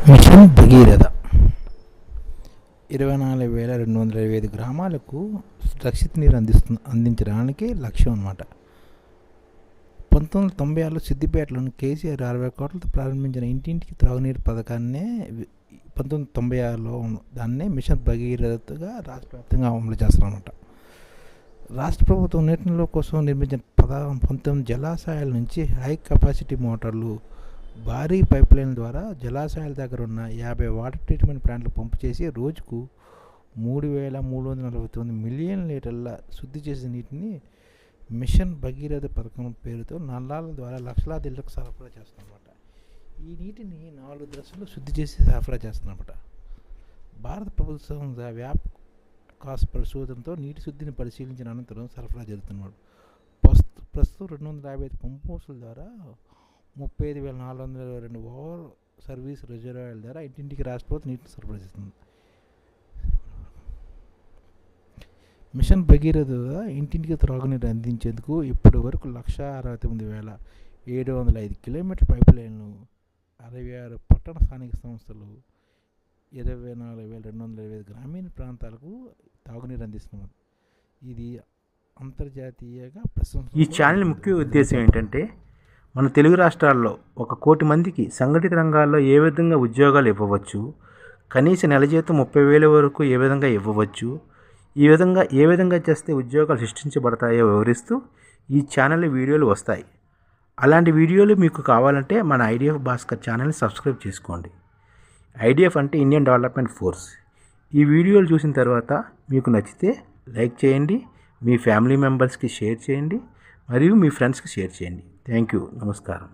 Machine Bhagiratha 24,225 గ్రామాలకు రక్షిత నీరు అందించడానికి లక్ష్యం అన్నమాట. 1996లో సిద్దిపేటలోని కేసీఆర్ 60 కోట్లతో ప్రారంభించిన ఇంటింటికి త్రాగునీరు పథకాన్నే 1996లో దాన్నే మిషన్ భగీరథగా రాష్ట్ర వ్యాప్తంగా అమలు చేస్తారన్నమాట. రాష్ట్ర ప్రభుత్వం నీటిలో కోసం నిర్మించిన 19 జలాశయాల నుంచి హై కెపాసిటీ మోటార్లు, భారీ పైప్లైన్ ద్వారా జలాశయాల దగ్గర ఉన్న 50 వాటర్ ట్రీట్మెంట్ ప్లాంట్లు పంపు చేసి రోజుకు 3,349 మిలియన్ లీటర్ల శుద్ధి చేసిన నీటిని మిషన్ భగీరథ పథకం పేరుతో నల్లాల ద్వారా లక్షలాది ఇళ్లకు సరఫరా చేస్తున్నమాట. ఈ నీటిని 4 దశల్లో శుద్ధి చేసి సరఫరా చేస్తున్నమాట. భారత ప్రభుత్వం వ్యాపకాస్ పరిశోధనతో నీటి శుద్ధిని పరిశీలించిన అనంతరం సరఫరా జరుగుతున్నాడు. ప్రస్తుతం 255 పంపు హౌసుల ద్వారా 35,422 ఓవర్ సర్వీస్ రిజర్వాయర్ల ద్వారా ఇంటింటికి రాష్ట్ర ప్రభుత్వం నీటిని సరఫరా చేస్తుంది. మిషన్ భగీరథ ఇంటింటికి త్రాగునీరు అందించేందుకు ఇప్పటి వరకు 1,69,705 కిలోమీటర్ల పైప్ లైన్లు, 66 పట్టణ స్థానిక సంస్థలు, 24,225 గ్రామీణ ప్రాంతాలకు తాగునీరు అందిస్తున్నారు. ఇది అంతర్జాతీయంగా ఈ ఛానల్ ముఖ్య ఉద్దేశం ఏంటంటే, మన తెలుగు రాష్ట్రాల్లో 1 కోటి మందికి సంఘటిత రంగాల్లో ఏ విధంగా ఉద్యోగాలు ఇవ్వవచ్చు, కనీస నెల జీతం 30,000 వరకు ఏ విధంగా ఇవ్వవచ్చు, ఏ విధంగా చేస్తే ఉద్యోగాలు సృష్టించబడతాయో వివరిస్తూ ఈ ఛానల్ వీడియోలు వస్తాయి. అలాంటి వీడియోలు మీకు కావాలంటే మన ఐడిఎఫ్ భాస్కర్ ఛానల్ని సబ్స్క్రైబ్ చేసుకోండి. ఐడిఎఫ్ అంటే ఇండియన్ డెవలప్మెంట్ ఫోర్స్. ఈ వీడియోలు చూసిన తర్వాత మీకు నచ్చితే లైక్ చేయండి, మీ ఫ్యామిలీ మెంబర్స్కి షేర్ చేయండి, మరియు మీ ఫ్రెండ్స్కి షేర్ చేయండి. Thank you. నమస్కారం.